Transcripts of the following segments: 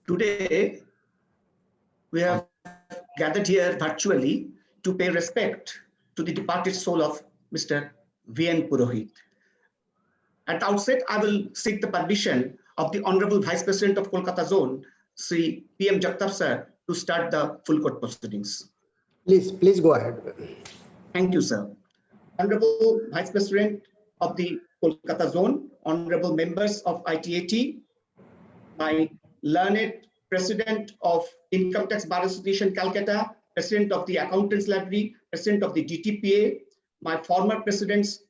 Today, we have gathered here virtually to pay respect to the departed soul of Mr. V.N. Purohit. At the outset, I will seek the permission of the Honorable Vice President of Kolkata Zone, Sri P.M. Jagtap sir, to start the full court proceedings. Please go ahead. Thank you, sir. Honorable Vice President of the Kolkata Zone, honorable members of ITAT, my learned President of Income Tax Bar Association, Calcutta, President of the Accountants Library, President of the DTPA, my former presidents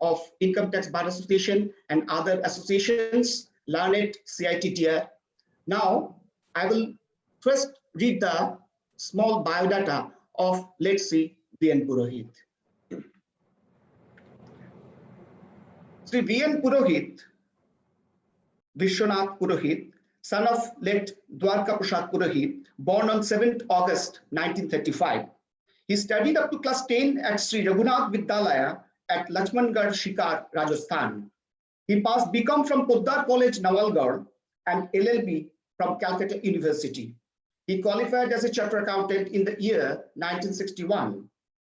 of Income Tax Bar Association and other associations, learned CIT dear. Now, I will first read the small biodata of, let's see, V.N. Purohit. Sri V.N. Purohit, Vishwanath Purohit, son of late Dwarka Prasad Purohit, born on 7th August 1935. He studied up to class 10 at Sri Raghunath Vidyalaya at Lachmangarh, Shikar, Rajasthan. He passed BCom from Poddar College, Nawalgarh, and LLB from Calcutta University. He qualified as a chartered accountant in the year 1961.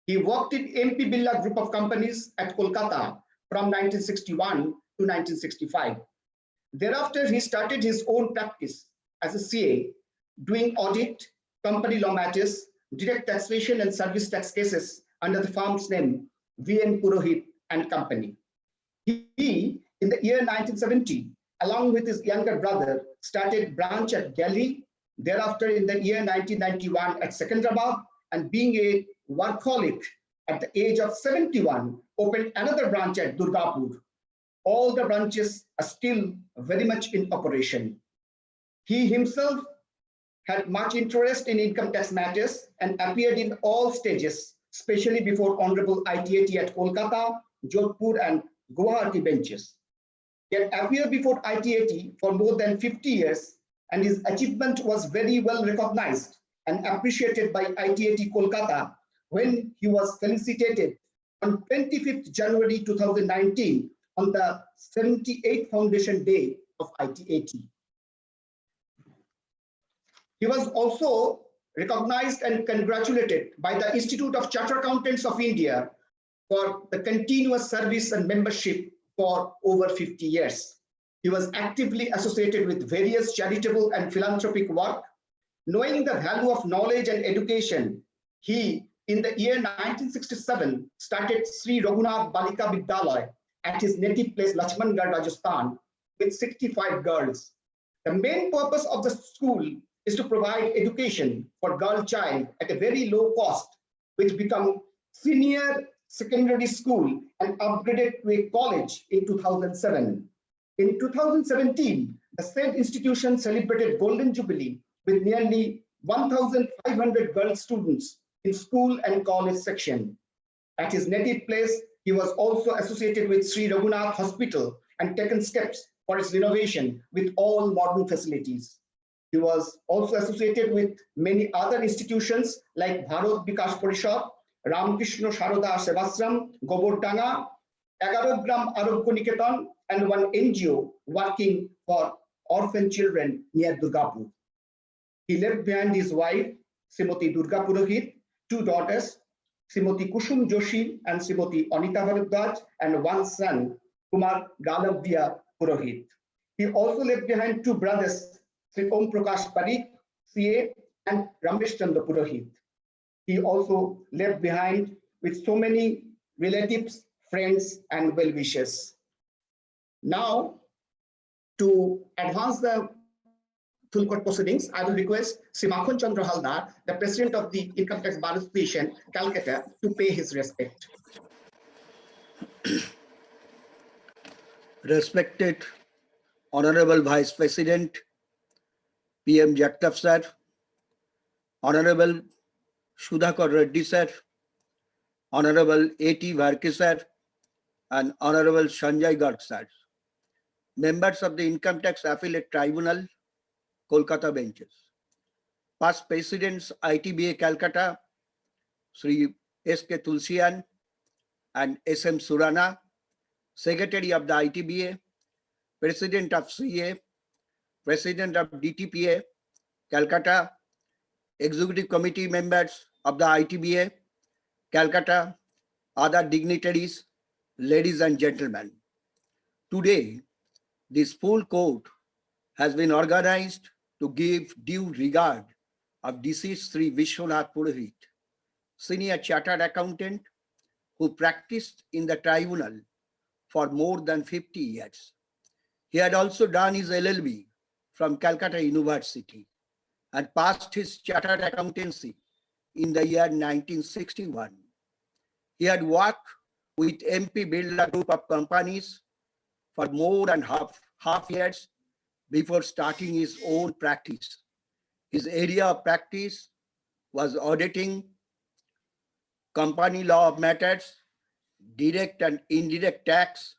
He worked in MP Birla Group of Companies at Kolkata from 1961 to 1965. Thereafter, he started his own practice as a CA, doing audit, company law matters, direct taxation and service tax cases under the firm's name, V.N. Purohit and Company. He, in the year 1970, along with his younger brother, started branch at Delhi. Thereafter, in the year 1991 at Secunderabad, and being a workaholic at the age of 71, opened another branch at Durgapur. All the branches are still very much in operation. He himself had much interest in income tax matters and appeared in all stages, especially before Honorable ITAT at Kolkata, Jodhpur, and Guwahati benches. He had appeared before ITAT for more than 50 years, and his achievement was very well recognized and appreciated by ITAT Kolkata when he was felicitated on 25th January 2019 on the 78th Foundation Day of ITAT. He was also recognized and congratulated by the Institute of Chartered Accountants of India for the continuous service and membership for over 50 years. He was actively associated with various charitable and philanthropic work. Knowing the value of knowledge and education, he, in the year 1967, started Sri Raghunath Balika Vidyalaya at his native place, Lachmangarh, Rajasthan, with 65 girls. The main purpose of the school is to provide education for girl child at a very low cost, which became senior secondary school and upgraded to a college in 2007. In 2017, the said institution celebrated Golden Jubilee with nearly 1,500 girl students in school and college section. At his native place, he was also associated with Sri Raghunath Hospital and taken steps for its renovation with all modern facilities. He was also associated with many other institutions like Bharat Vikas Parishad, Ramakrishna Sharoda Sevashram, Gobordanga, 11 Gram Arogya Niketan, and one NGO working for orphan children near Durgapur. He left behind his wife, Srimati Durga Purohit, two daughters, Srimati Kusum Joshi and Srimati Anita Bharadwaj, and one son, Kumar Galavya Purohit. He also left behind two brothers, Sri Om Prakash Parikh, CA, and Ramesh Chandra Purohit. He also left behind with so many relatives, friends, and well-wishers. Now, to advance the full court proceedings, I will request Sri Makhan Chandra Haldar, the President of the Income Tax Bar Association, Calcutta, to pay his respect. Respected Honorable Vice President, PM Jagtap sir, Honorable Sudhakar Reddy sir, Honorable A.T. Varke sir, and Honorable Sanjay Garg sir, members of the Income Tax Affiliate Tribunal, Kolkata benches, past presidents ITBA Calcutta, Sri S.K. Tulsian and S.M. Surana, Secretary of the ITBA, President of CA, President of DTPA, Calcutta, Executive Committee members of the ITBA, Calcutta, other dignitaries, ladies and gentlemen. Today, this full court has been organized to give due regard of deceased Sri Vishwanath Purohit, senior chartered accountant who practiced in the tribunal for more than 50 years. He had also done his LLB from Calcutta University and passed his chartered accountancy in the year 1961. He had worked with MP Birla Group of companies for more than half years before starting his own practice. His area of practice was auditing, company law of matters, direct and indirect tax,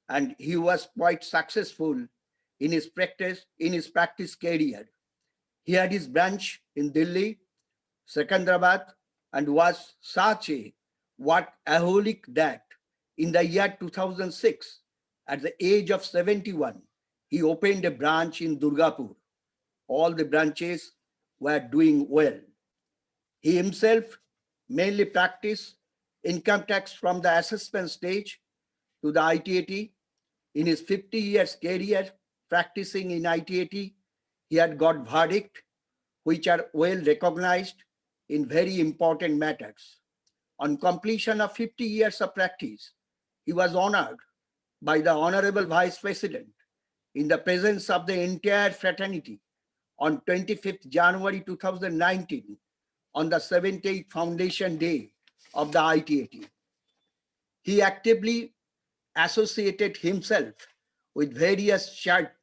and he was quite successful in his practice career. He had his branch in Delhi, Secunderabad, and was such a workaholic that in the year 2006, at the age of 71, he opened a branch in Durgapur. All the branches were doing well. He himself mainly practiced income tax from the assessment stage to the ITAT. In his 50 years career practicing in ITAT, he had got verdict which are well recognized in very important matters. On completion of 50 years of practice, he was honored by the Honorable Vice President in the presence of the entire fraternity on 25th January 2019 on the 78th Foundation Day of the ITAT. He actively associated himself with various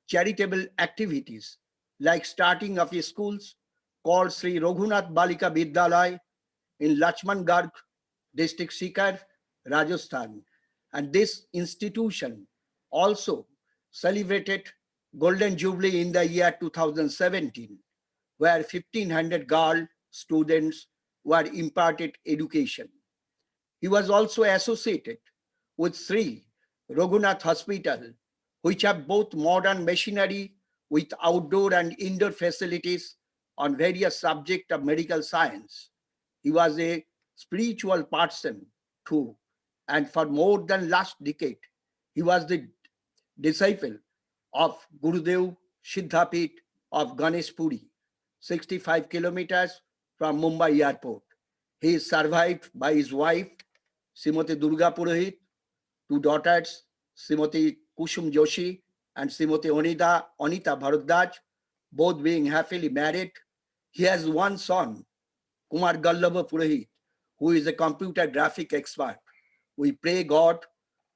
charitable activities like starting of schools called Sri Raghunath Balika Vidyalaya in Lachmangarh, district Sikar, Rajasthan. And this institution also celebrated Golden Jubilee in the year 2017, where 1,500 girl students were imparted education. He was also associated with Sri Raghunath Hospital, which have both modern machinery with outdoor and indoor facilities on various subjects of medical science. He was a spiritual person too, and for more than last decade, he was the disciple of Gurudev Siddhapit of Ganesh Puri, 65 kilometers from Mumbai airport. He is survived by his wife, Srimati Durga Purohit, two daughters, Srimati Kusum Joshi and Srimati Anita Bharadwaj, both being happily married. He has one son, Kumar Gallabha Purohit, who is a computer graphic expert. We pray God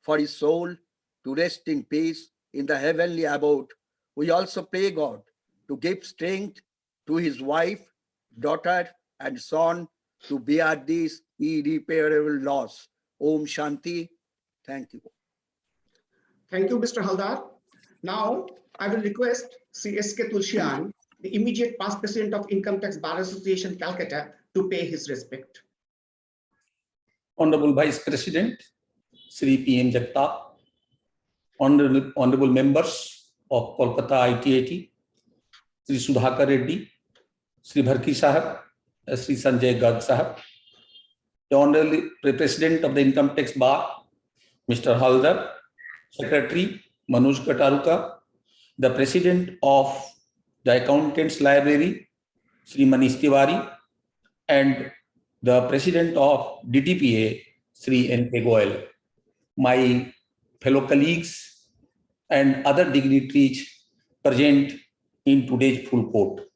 for his soul to rest in peace in the heavenly abode. We also pray God to give strength to his wife, daughter, and son to bear these irreparable loss. Om Shanti. Thank you. Thank you, Mr. Haldar. Now, I will request Sri S.K. Tulsian, the immediate past president of Income Tax Bar Association, Calcutta, to pay his respect. Honorable Vice President, Sri P.M. Jagtap, honorable members of Kolkata ITAT, Sri Sudhakar Reddy, Sri Bharki Sahab, Sri Sanjay Garg Sahab, the Honorable President of the Income Tax Bar, Mr. Haldar, Secretary Manoj Kataruka, the President of the Accountants Library, Sri Manish Tiwari, and the President of DTPA, Sri N.K. Goyal, my fellow colleagues and other dignitaries present in today's full court.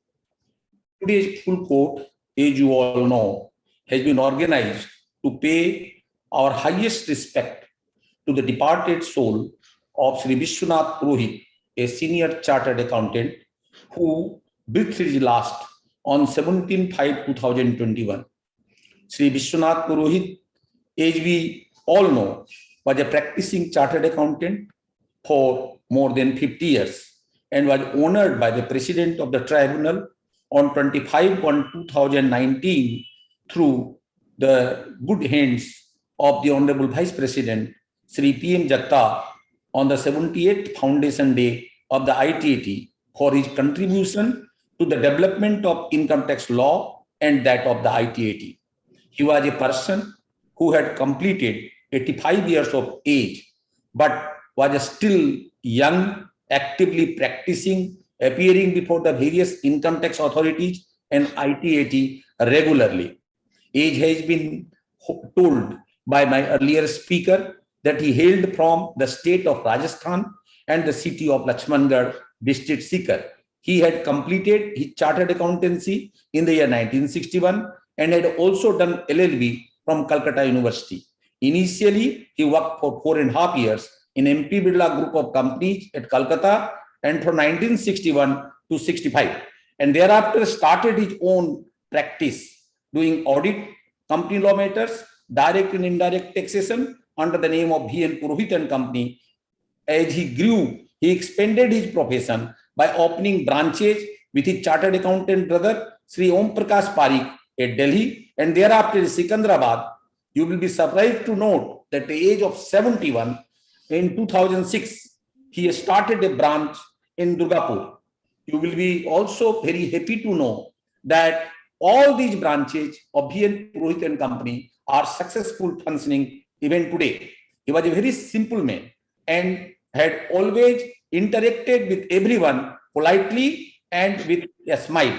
Today's full court, as you all know, has been organized to pay our highest respect to the departed soul of Sri Vishwanath Purohit, a senior chartered accountant who breathed his last on 17/5/2021. Sri Vishwanath Purohit, as we all know, was a practicing chartered accountant for more than 50 years and was honored by the President of the Tribunal on 25/1/2019 through the good hands of the Honorable Vice President, Sri P.M. Jagtap, on the 78th Foundation Day of the ITAT for his contribution to the development of income tax law and that of the ITAT. He was a person who had completed 85 years of age, but was still young, actively practicing, appearing before the various income tax authorities and ITAT regularly. Age has been told by my earlier speaker that he hailed from the state of Rajasthan and the city of Lakshmangarh, district Sikar. He had completed his chartered accountancy in the year 1961 and had also done LLB from Calcutta University. Initially, he worked for 4.5 years in MP Birla Group of companies at Calcutta and from 1961 to 65, and thereafter started his own practice doing audit, company law matters, direct and indirect taxation under the name of V.N. Purohit and Company. As he grew, he expanded his profession by opening branches with his chartered accountant brother, Sri Om Prakash Parikh at Delhi, and thereafter in Secunderabad. You will be surprised to note that at the age of 71, in 2006, he started a branch in Durgapur. You will be also very happy to know that all these branches of V.N. Purohit and Company are successful functioning even today. He was a very simple man and had always interacted with everyone politely and with a smile.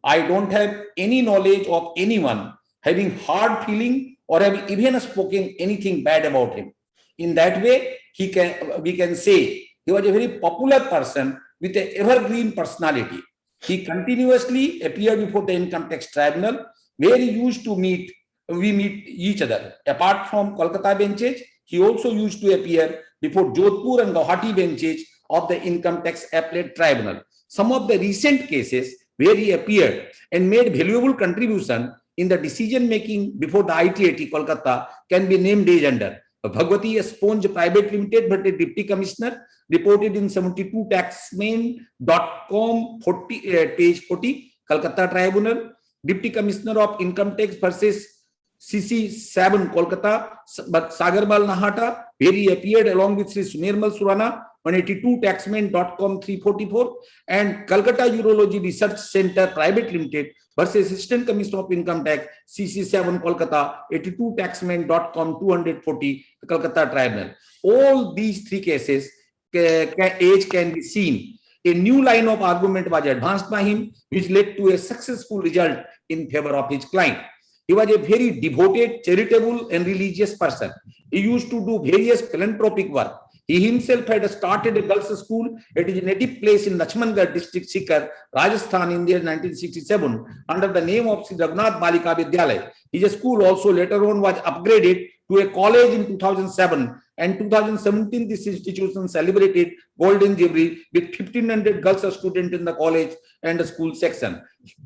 I don't have any knowledge of anyone having hard feeling or have even spoken anything bad about him. In that way, we can say he was a very popular person with an evergreen personality. He continuously appeared before the income tax tribunal, where we meet each other. Apart from Kolkata benches, he also used to appear before Jodhpur and Guwahati benches of the income tax appellate tribunal. Some of the recent cases where he appeared and made valuable contribution in the decision making before the ITAT Kolkata can be named as under Bhagwati Sponge Private Limited, but a Deputy Commissioner, reported in 72 taxman.com page 40, Calcutta Tribunal. Deputy Commissioner of Income Tax versus CC7 Kolkata, Sagarbal Nahata, where he appeared along with Sri Sunirmal Surana, 182 taxman.com 344, and Calcutta Urology Research Center Private Limited versus Assistant Commissioner of Income Tax, CC7 Kolkata, 82 taxman.com 240, Calcutta Tribunal. All these three cases age can be seen. A new line of argument was advanced by him, which led to a successful result in favor of his client. He was a very devoted, charitable, and religious person. He used to do various philanthropic work. He himself had started a girls' school at his native place in Lakshmangarh district, Sikar, Rajasthan, in the year 1967, under the name of Sri Raghunath Balika Vidyalaya. His school also later on was upgraded to a college in 2007, and 2017 this institution celebrated Golden Jubilee with 1,500 girls students in the college and the school section.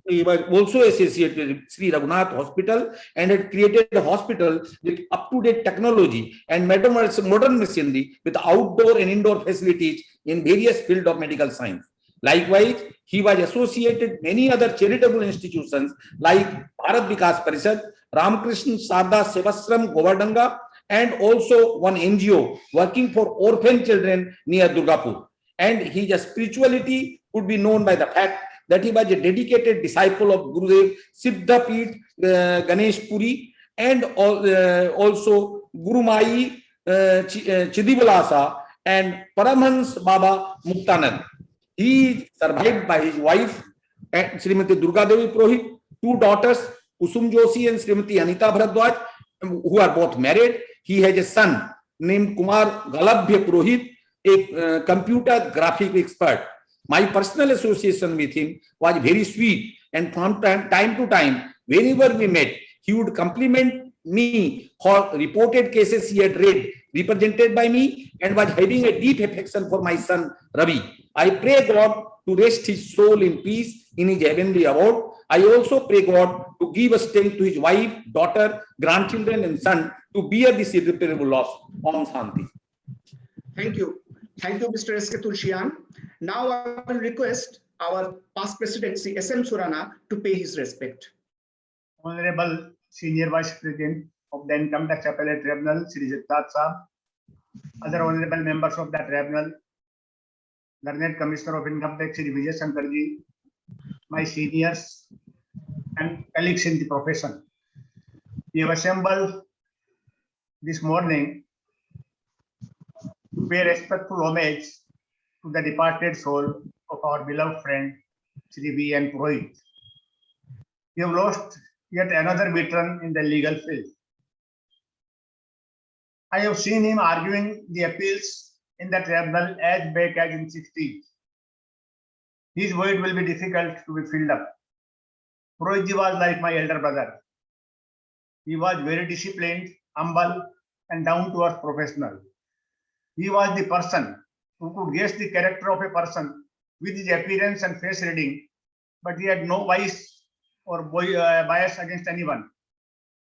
He was also associated with Sri Raghunath Hospital and had created a hospital with up-to-date technology and modern machinery with outdoor and indoor facilities in various fields of medical science. Likewise, he was associated with many other charitable institutions like Bharat Vikas Parishad, Ramakrishna Sarda Sevasram Govardhanga, and also one NGO working for orphan children near Durgapur. And his spirituality could be known by the fact that he was a dedicated disciple of Gurudev Siddhapith Ganesh Puri and also Guru Mai Chidivalasa and Paramhans Baba Muktanand. He is survived by his wife, Srimati Durga Devi Purohit, two daughters, Kusum Joshi and Srimati Anita Bharadwaj, who are both married. He has a son named Kumar Galabhya Purohit, a computer graphic expert. My personal association with him was very sweet, and from time to time, whenever we met, he would compliment me for reported cases he had read, represented by me, and was having a deep affection for my son Ravi. I pray God to rest his soul in peace in his heavenly abode. I also pray God to give strength to his wife, daughter, grandchildren, and son to bear this irreparable loss. Om Shanti. Thank you. Thank you, Mr. S.K. Tulsian. Now I will request our past president, Sri S.M. Surana, to pay his respect. Honorable Senior Vice President of the Income Tax Appellate Tribunal, Sri Jittat Saab, other honorable members of the tribunal, learned Commissioner of Income Tax Shri Vijay Shankar ji, my seniors and colleagues in the profession. We have assembled this morning to pay respectful homage to the departed soul of our beloved friend Shri V.N. Purohit. We have lost yet another veteran in the legal field. I have seen him arguing the appeals in the tribunal as back as in 60s. His void will be difficult to be filled up. Purohit was like my elder brother. He was very disciplined, humble, and down-to-earth professional. He was the person who could guess the character of a person with his appearance and face reading, but he had no vice or bias against anyone.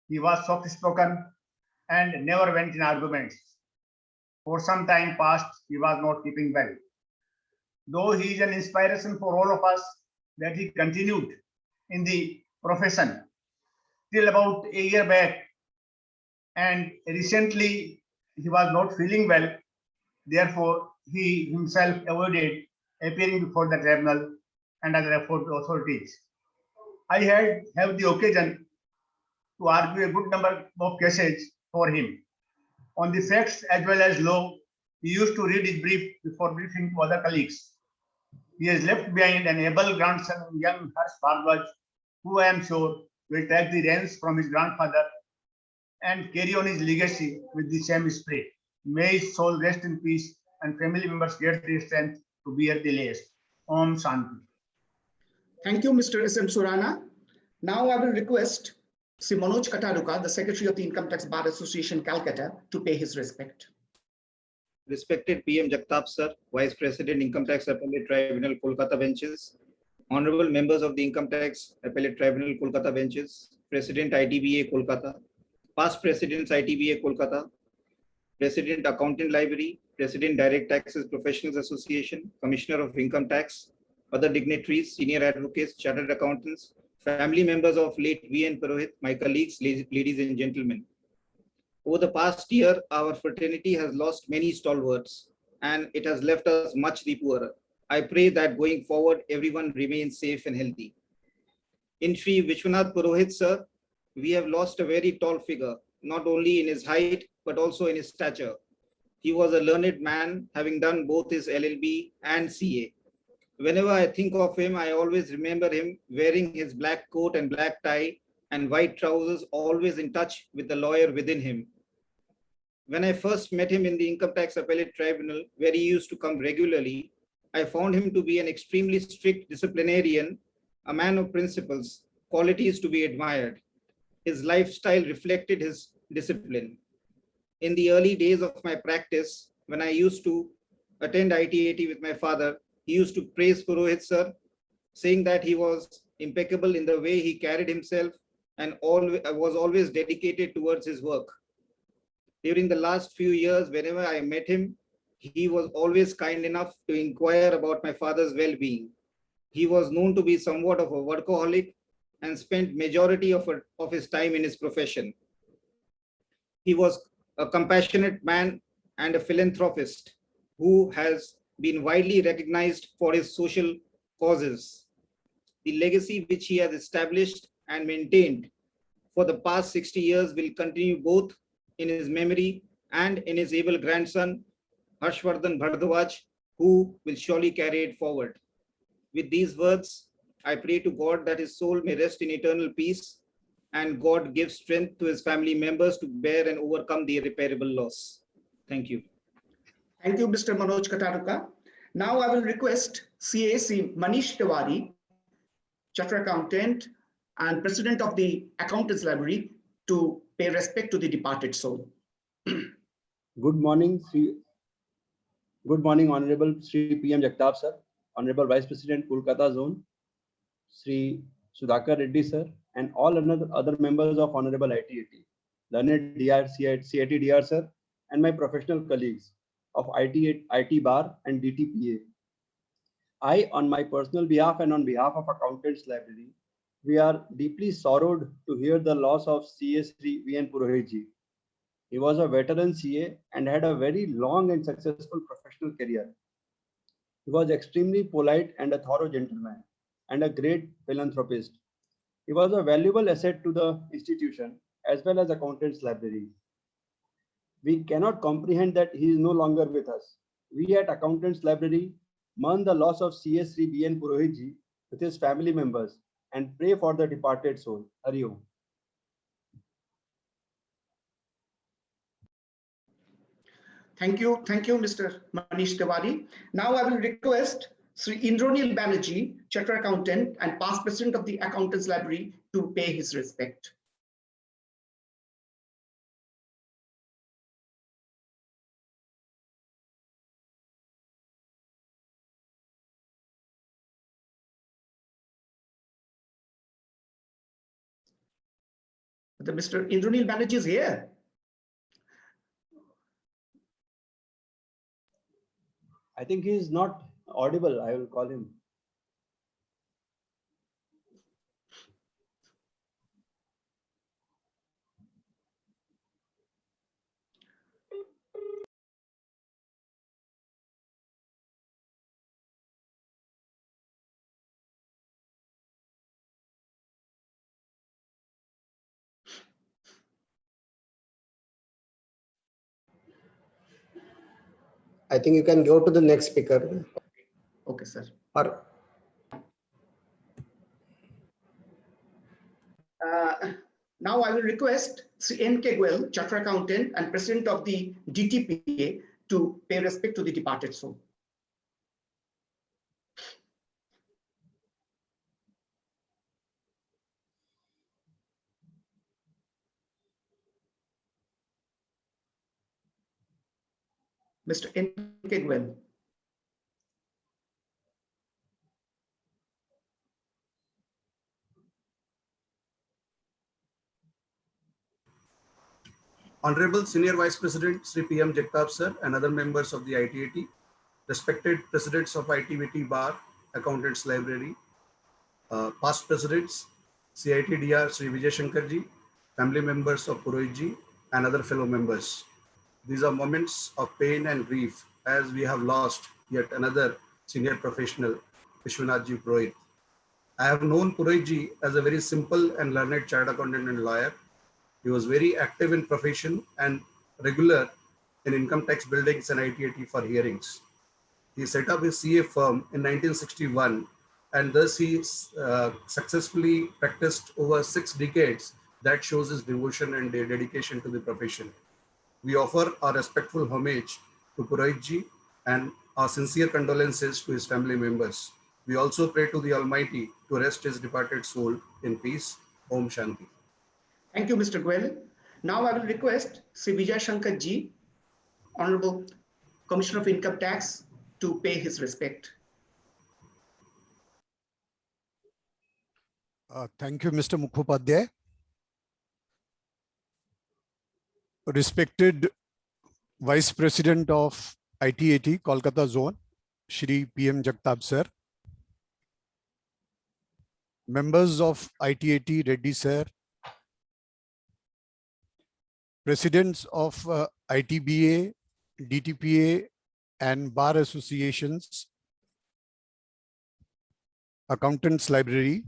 He was soft-spoken and never went in arguments. For some time past, he was not keeping well. Though he is an inspiration for all of us, that he continued in the profession till about a year back, and recently he was not feeling well. Therefore, he himself avoided appearing before the tribunal and other authorities. I have the occasion to argue a good number of cases for him. On the facts as well as law, he used to read his brief before briefing to other colleagues. He has left behind an able grandson, young Harsh Bhardwaj, who I am sure will take the reins from his grandfather and carry on his legacy with the same spirit. May his soul rest in peace and family members get the strength to bear the loss. Om Shanti. Thank you, Mr. S.M. Surana. Now I will request Sri Manoj Kataruka, the Secretary of the Income Tax Bar Association, Calcutta, to pay his respect. Respected PM Jagtap Sir, Vice President, Income Tax Appellate Tribunal, Kolkata benches, Honorable Members of the Income Tax Appellate Tribunal, Kolkata benches, President ITBA, Kolkata, Past Presidents ITBA, Kolkata, President Accountant Library, President Direct Taxes Professionals Association, Commissioner of Income Tax, other dignitaries, senior advocates, chartered accountants, family members of late V.N. Purohit, my colleagues, ladies and gentlemen. Over the past year, our fraternity has lost many stalwarts and it has left us much the poorer. I pray that going forward, everyone remains safe and healthy. In Sri Vishwanath Purohit, sir, we have lost a very tall figure, not only in his height, but also in his stature. He was a learned man, having done both his LLB and CA. Whenever I think of him, I always remember him wearing his black coat and black tie and white trousers, always in touch with the lawyer within him. When I first met him in the Income Tax Appellate Tribunal, where he used to come regularly, I found him to be an extremely strict disciplinarian, a man of principles, qualities to be admired. His lifestyle reflected his discipline. In the early days of my practice, when I used to attend ITAT with my father, he used to praise Purohit sir, saying that he was impeccable in the way he carried himself and was always dedicated towards his work. During the last few years, whenever I met him, he was always kind enough to inquire about my father's well-being. He was known to be somewhat of a workaholic and spent majority of his time in his profession. He was a compassionate man and a philanthropist who has been widely recognized for his social causes. The legacy which he has established and maintained for the past 60 years will continue both in his memory and in his able grandson, Harshvardhan Bhardwaj, who will surely carry it forward. With these words, I pray to God that his soul may rest in eternal peace and God give strength to his family members to bear and overcome the irreparable loss. Thank you. Thank you, Mr. Manoj Kataruka. Now I will request CAC Manish Tiwari, Chartered Accountant and President of the Accountants Library, to pay respect to the departed soul. Good morning, Honorable Sri PM Jagtap sir, Honorable Vice President, Kolkata Zone, Sri Sudhakar Reddy sir, and all other members of Honorable ITAT, learned DR, CIT DR sir, and my professional colleagues of IT Bar and DTPA. I, on my personal behalf and on behalf of Accountants Library, we are deeply sorrowed to hear the loss of CA Sri V.N. Purohit ji. He was a veteran CA and had a very long and successful professional career. He was extremely polite and a thorough gentleman and a great philanthropist. He was a valuable asset to the institution as well as Accountants Library. We cannot comprehend that he is no longer with us. We at Accountants Library mourn the loss of CS Sri B.N. Purohit ji with his family members and pray for the departed soul. Hari Om. Thank you, Mr. Manish Tiwari. Now I will request Sri Indranil Banerjee, Chartered Accountant and past President of the Accountants Library, to pay his respect. Mr. Indranil Banerjee is here. I think he is not audible. I will call him. I think you can go to the next speaker. Okay, sir. Or Now I will request Sri N.K. Goel, Chartered Accountant and President of the DTPA, to pay respect to the departed soul. Mr. N.K. Goel. Honorable Senior Vice President Sri P.M. Jagtap Sir and other members of the ITAT, respected Presidents of ITBT Bar, Accountants Library, past Presidents, CITDR Sri Vijay Shankar Ji, family members of Purohit Ji and other fellow members. These are moments of pain and grief as we have lost yet another senior professional, Vishwanath Ji Purohit. I have known Purohit Ji as a very simple and learned chartered accountant and lawyer. He was very active in profession and regular in income tax buildings and ITAT for hearings. He set up his CA firm in 1961 and thus he successfully practiced over 6 decades. That shows his devotion and dedication to the profession. We offer our respectful homage to Purohit Ji and our sincere condolences to his family members. We also pray to the Almighty to rest his departed soul in peace. Om Shanti. Thank you, Mr. Goel. Now I will request Sri Vijay Shankar Ji, Honorable Commissioner of Income Tax, to pay his respect. Thank you, Mr. Mukhopadhyay. Respected Vice President of ITAT, Kolkata Zone, Shri PM Jagtap Sir. Members of ITAT, Reddy Sir. Presidents of ITBA, DTPA and Bar Associations, Accountants Library,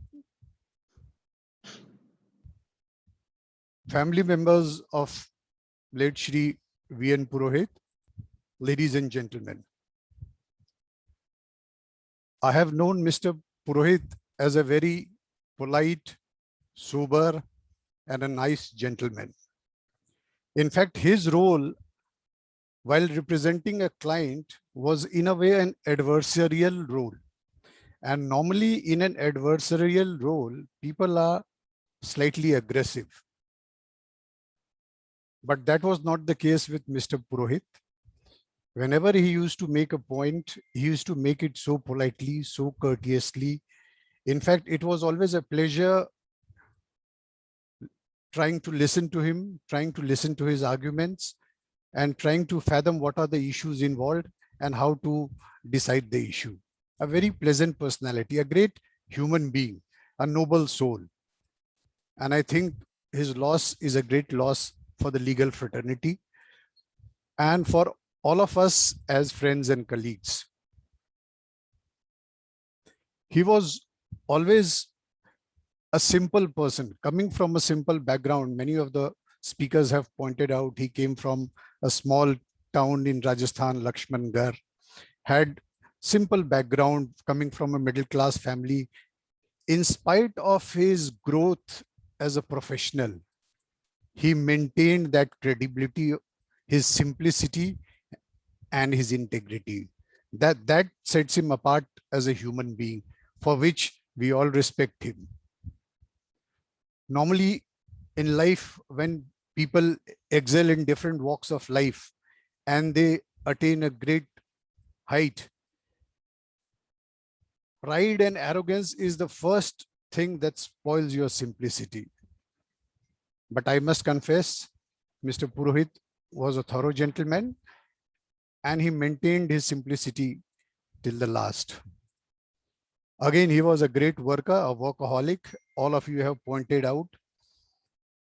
family members of late Shri V.N. Purohit, ladies and gentlemen. I have known Mr. Purohit as a very polite, sober and a nice gentleman. In fact, his role while representing a client was in a way an adversarial role. And normally in an adversarial role, people are slightly aggressive. But that was not the case with Mr. Purohit. Whenever he used to make a point, he used to make it so politely, so courteously. In fact, it was always a pleasure trying to listen to him, trying to listen to his arguments, and trying to fathom what are the issues involved and how to decide the issue. A very pleasant personality, a great human being, a noble soul. And I think his loss is a great loss for the legal fraternity and for all of us as friends and colleagues. He was always a simple person coming from a simple background. Many of the speakers have pointed out he came from a small town in Rajasthan, Lakshmangarh, had simple background coming from a middle class family. In spite of his growth as a professional, he maintained that credibility, his simplicity, and his integrity. That sets him apart as a human being, for which we all respect him. Normally, in life, when people excel in different walks of life and they attain a great height, pride and arrogance is the first thing that spoils your simplicity. But I must confess, Mr. Purohit was a thorough gentleman and he maintained his simplicity till the last. Again, he was a great worker, a workaholic. All of you have pointed out.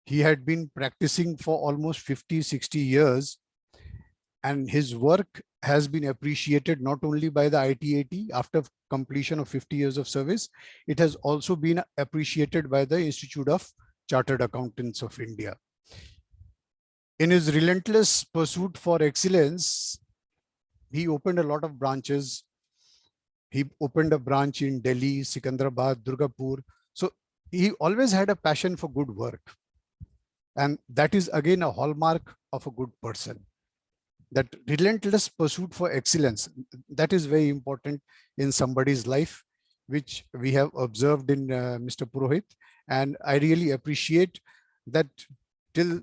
He had been practicing for almost 50, 60 years, and his work has been appreciated not only by the ITAT after completion of 50 years of service, it has also been appreciated by the Institute of Chartered Accountants of India. In his relentless pursuit for excellence, he opened a lot of branches. He opened a branch in Delhi, Sikandrabad, Durgapur. So he always had a passion for good work. And that is again a hallmark of a good person. That relentless pursuit for excellence, that is very important in somebody's life, which we have observed in Mr. Purohit. And I really appreciate that till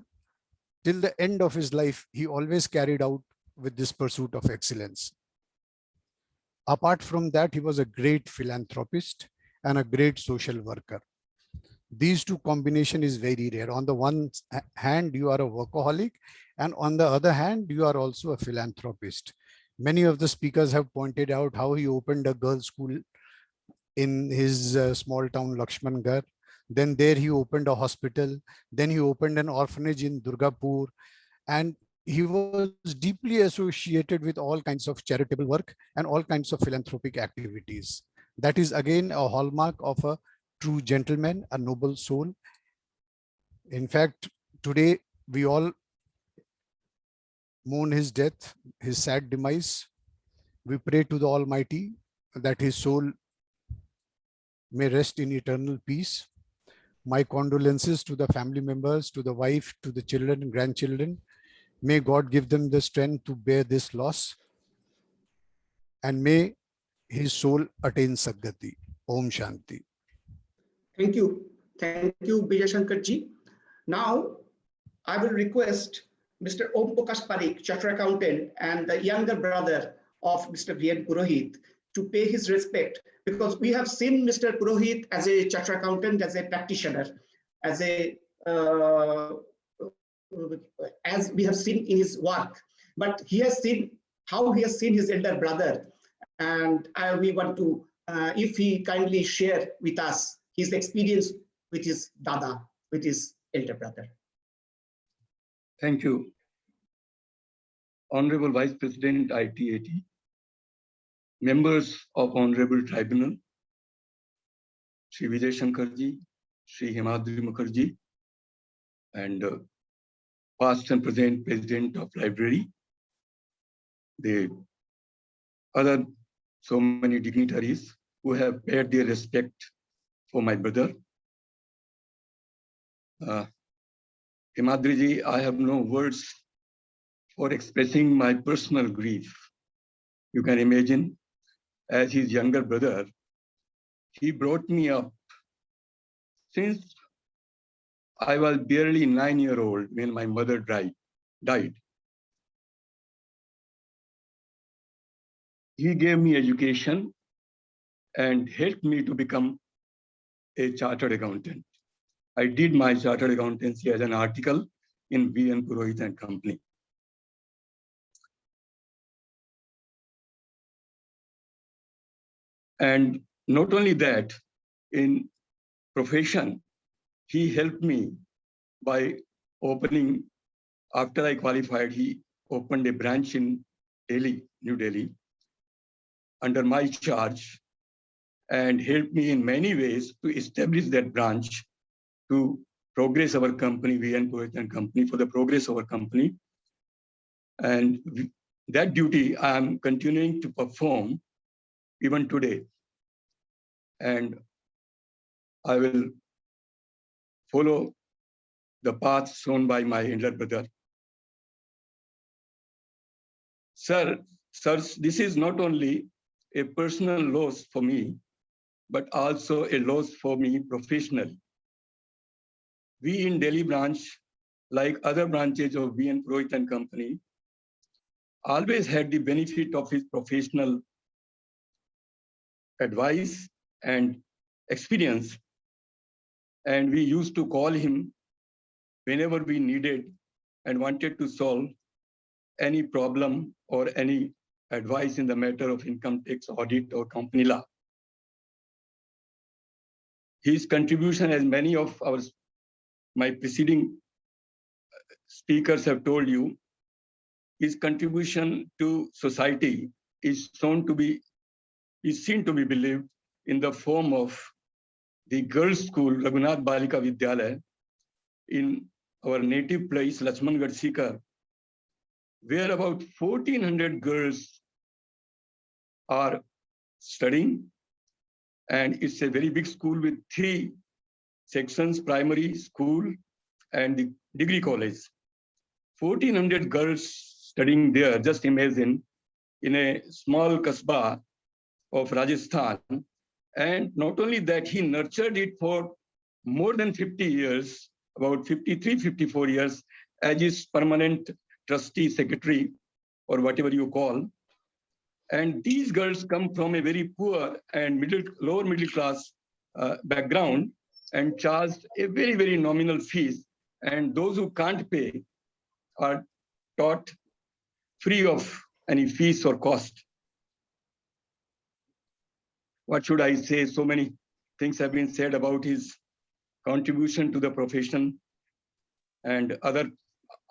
the end of his life, he always carried out with this pursuit of excellence. Apart from that, he was a great philanthropist and a great social worker. These two combination is very rare. On the one hand, you are a workaholic, and on the other hand, you are also a philanthropist. Many of the speakers have pointed out how he opened a girls' school in his small town Lakshmangarh. Then there he opened a hospital. Then he opened an orphanage in Durgapur. And he was deeply associated with all kinds of charitable work and all kinds of philanthropic activities. That is again a hallmark of a true gentleman, a noble soul. In fact, today we all mourn his death, his sad demise. We pray to the Almighty that his soul may rest in eternal peace. My condolences to the family members, to the wife, to the children and grandchildren. May God give them the strength to bear this loss, and may his soul attain Sadgati. Om Shanti. Thank you. Thank you, Bijay Shankar ji. Now, I will request Mr. Om Prakash Parikh, Chartered Accountant, and the younger brother of Mr. V.N. Purohit to pay his respect, because we have seen Mr. Purohit as a Chartered Accountant, as a practitioner, as we have seen in his work, but he has seen how he has seen his elder brother, and we want to, if he kindly share with us his experience with his dada, with his elder brother. Thank you. Honorable Vice President ITAT, members of Honorable Tribunal, Shri Bijay Shankar ji, Shri Himadri Mukherjee, and past and present President of Library, the other so many dignitaries who have paid their respect for my brother. Himadri ji, I have no words for expressing my personal grief. You can imagine, as his younger brother, he brought me up since I was barely 9-year-old when my mother died. He gave me education and helped me to become a chartered accountant. I did my chartered accountancy as an article in V.N. Purohit and Company. And not only that, in profession, he helped me by opening, after I qualified, he opened a branch in Delhi, New Delhi, under my charge. and helped me in many ways to establish that branch to progress our company, VN Purohit and Company, for the progress of our company. And that duty I am continuing to perform even today. And I will follow the path shown by my elder brother. Sir, this is not only a personal loss for me, but also a loss for me professionally. We in Delhi branch, like other branches of VN Purohit and Company, always had the benefit of his professional advice and experience. And we used to call him whenever we needed and wanted to solve any problem or any advice in the matter of income tax audit or company law. His contribution, as many of my preceding speakers have told you, his contribution to society is seen to be believed in the form of the girls' school, Raghunath Balika Vidyalaya, in our native place, Lachmangarh Sikar, where about 1,400 girls are studying. And it's a very big school with 3 sections, primary school and the degree college. 1,400 girls studying there, just imagine, in a small kasbah of Rajasthan. And not only that, he nurtured it for more than 50 years, about 53, 54 years, as his permanent trustee secretary, or whatever you call. And these girls come from a very poor and lower middle class background and charged a very, very nominal fees. And those who can't pay are taught free of any fees or cost. What should I say? So many things have been said about his contribution to the profession and other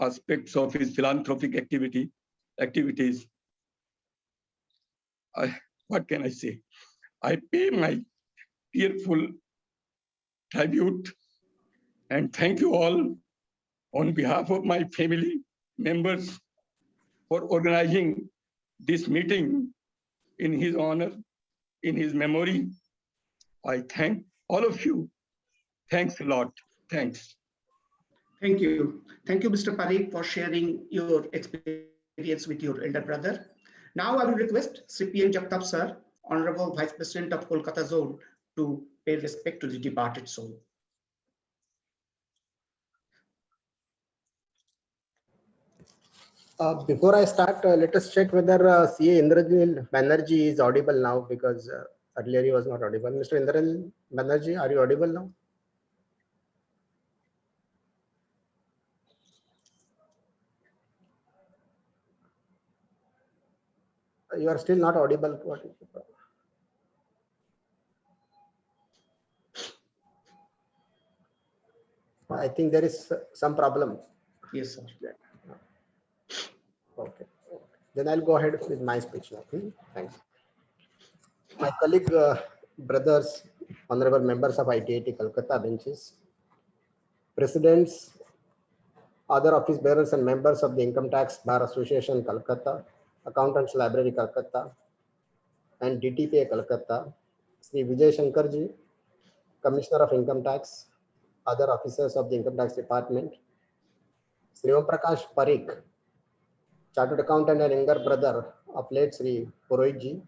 aspects of his philanthropic activities. What can I say? I pay my tearful tribute and thank you all on behalf of my family members for organizing this meeting in his honor, in his memory. I thank all of you. Thanks a lot. Thanks. Thank you. Thank you, Mr. Parikh, for sharing your experience with your elder brother. Now I will request Sri PM Jagtap sir, Honorable Vice President of Kolkata Zone, to pay respect to the departed soul. Before I start, let us check whether CA Indranil Banerjee is audible now, because earlier he was not audible. Mr. Indranil Banerjee, are you audible now? You are still not audible. What is the problem? I think there is some problem. Yes, sir. Okay. Then I'll go ahead with my speech now. Thanks. My colleague, brothers, honorable members of ITIT Kolkata benches, presidents, other office bearers and members of the Income Tax Bar Association Kolkata, Accountants Library Kolkata, and DTPA Kolkata, Sri Vijay Shankarji, Commissioner of Income Tax, other officers of the Income Tax Department, Sri Om Prakash Parikh, Chartered Accountant and younger brother of late Sri Purohit ji,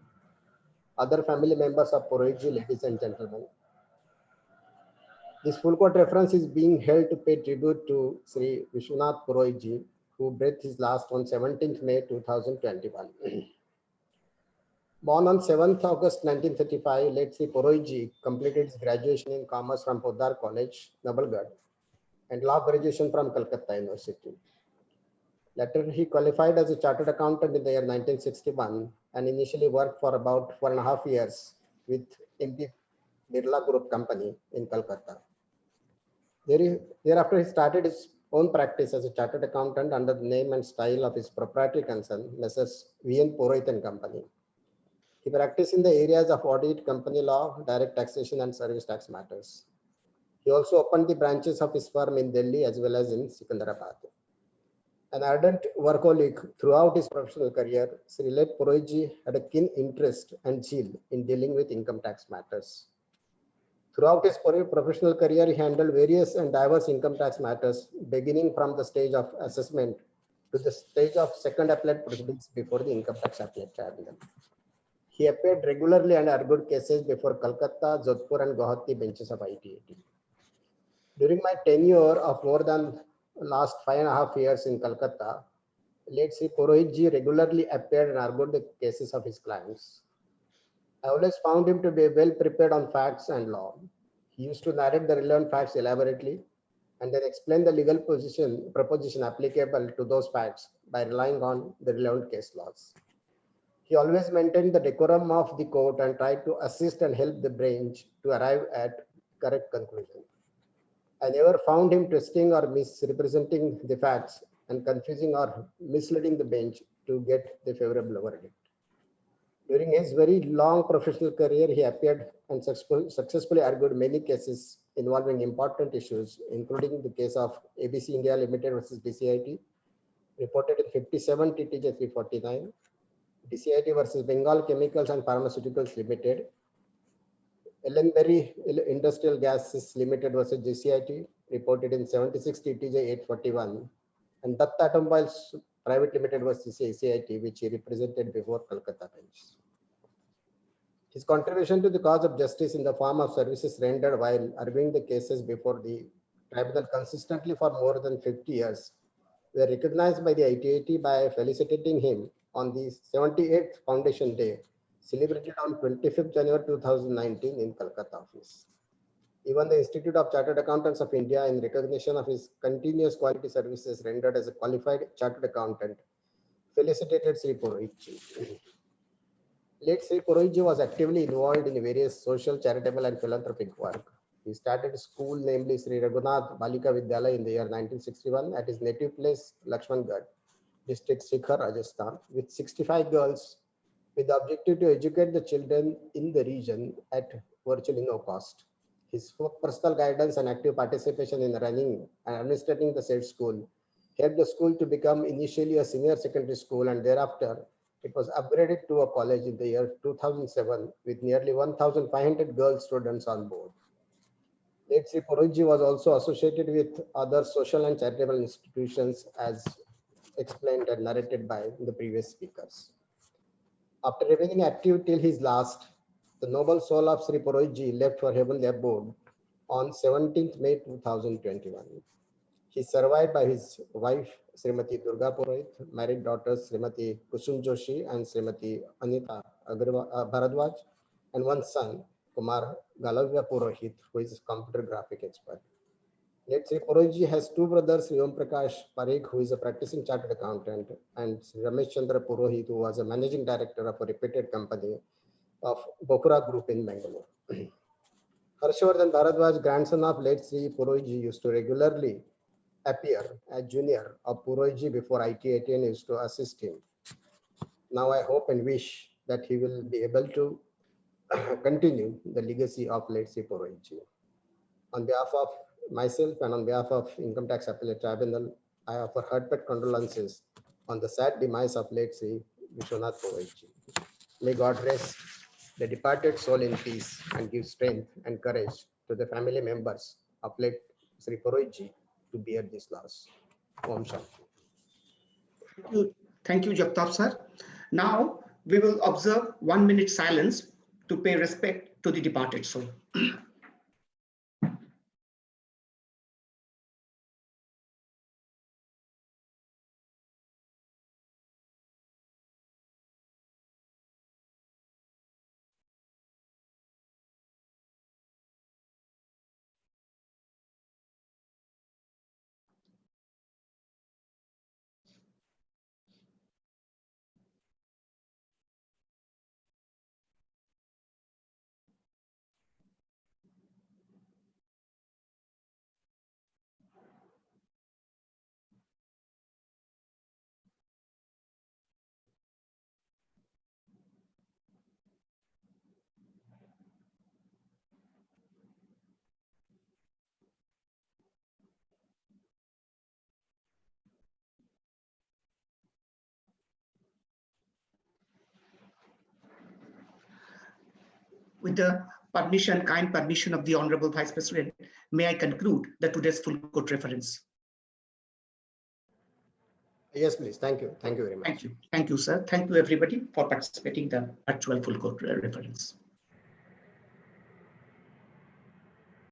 other family members of Purohit ji, ladies and gentlemen. This full court reference is being held to pay tribute to Sri Vishwanath Purohit ji, who breathed his last on 17th May 2021. Born on 7th August 1935, late Sri Purohit ji completed his graduation in commerce from Poddar College, Nabalgarh, and law graduation from Calcutta University. Later, he qualified as a chartered accountant in the year 1961 and initially worked for about 4.5 years with MP Birla Group Company in Calcutta. Thereafter, he started his own practice as a chartered accountant under the name and style of his proprietary concern, Messrs. VN Purohit and Company. He practiced in the areas of audit, company law, direct taxation, and service tax matters. He also opened the branches of his firm in Delhi as well as in Secunderabad. An ardent workaholic throughout his professional career, Sri Let Purohitji had a keen interest and zeal in dealing with income tax matters. Throughout his professional career, he handled various and diverse income tax matters, beginning from the stage of assessment to the stage of second appellate proceedings before the Income Tax Appellate Tribunal. He appeared regularly and argued cases before Kolkata, Jodhpur, and Guwahati benches of ITAT. During my tenure of more than last 5.5 years in Kolkata, late Sri Purohitji regularly appeared and argued the cases of his clients. I always found him to be well prepared on facts and law. He used to narrate the relevant facts elaborately and then explain the legal proposition applicable to those facts by relying on the relevant case laws. He always maintained the decorum of the court and tried to assist and help the bench to arrive at correct conclusion. I never found him twisting or misrepresenting the facts and confusing or misleading the bench to get the favorable verdict. During his very long professional career, he appeared and successfully argued many cases involving important issues, including the case of ABC India Limited versus DCIT, reported in 57 TTJ 349, DCIT versus Bengal Chemicals and Pharmaceuticals Limited, Ellenberry Industrial Gases Limited versus DCIT, reported in 76 TTJ 841, and Dutt Automobiles Private Limited versus CIT, which he represented before Kolkata bench. His contribution to the cause of justice in the form of services rendered while arguing the cases before the tribunal consistently for more than 50 years were recognized by the ITAT by felicitating him on the 78th Foundation Day, celebrated on 25th January 2019 in Kolkata office. Even the Institute of Chartered Accountants of India, in recognition of his continuous quality services rendered as a qualified chartered accountant, felicitated Sri Purohitji. Late Sri Purohitji was actively involved in various social, charitable, and philanthropic work. He started a school, namely Sri Raghunath Balika Vidyalaya, in the year 1961 at his native place, Lakshmangarh, district Sikar, Rajasthan, with 65 girls, with the objective to educate the children in the region at virtually no cost. His personal guidance and active participation in running and administrating the said school helped the school to become initially a senior secondary school, and thereafter it was upgraded to a college in the year 2007 with nearly 1,500 girl students on board. Late Sri Purohitji was also associated with other social and charitable institutions, as explained and narrated by the previous speakers. After remaining active till his last, the noble soul of Sri Purohitji left for heavenly abode on 17th May 2021. He is survived by his wife, Srimati Durga Purohit, married daughters Srimati Kusum Joshi and Srimati Anita Bharadwaj, and one son, Kumar Galavya Purohit, who is a computer graphic expert. Late Sri Purohitji has two brothers, Sri Om Prakash Parikh, who is a practicing chartered accountant, and Sri Ramesh Chandra Purohit, who was a managing director of a reputed company of Bokura Group in Bangalore. Harshvardhan Bharadwaj, grandson of late Sri Purohitji, used to regularly appear as junior of Purohitji before ITAT and used to assist him. Now I hope and wish that he will be able to continue the legacy of late Sri Purohitji. On behalf of myself and on behalf of Income Tax Appellate Tribunal, I offer heartfelt condolences on the sad demise of late Sri Vishwanath Purohitji. May God rest the departed soul in peace and give strength and courage to the family members of late Sri Purohitji to bear this loss. Om Shanti. Thank you, Jagtap sir. Now we will observe 1 minute silence to pay respect to the departed soul. with the permission, kind permission of the Honorable Vice President, may I conclude the today's full court reference? Yes, please. Thank you. Thank you very much. Thank you. Thank you, sir. Thank you, everybody, for participating in the virtual full court reference.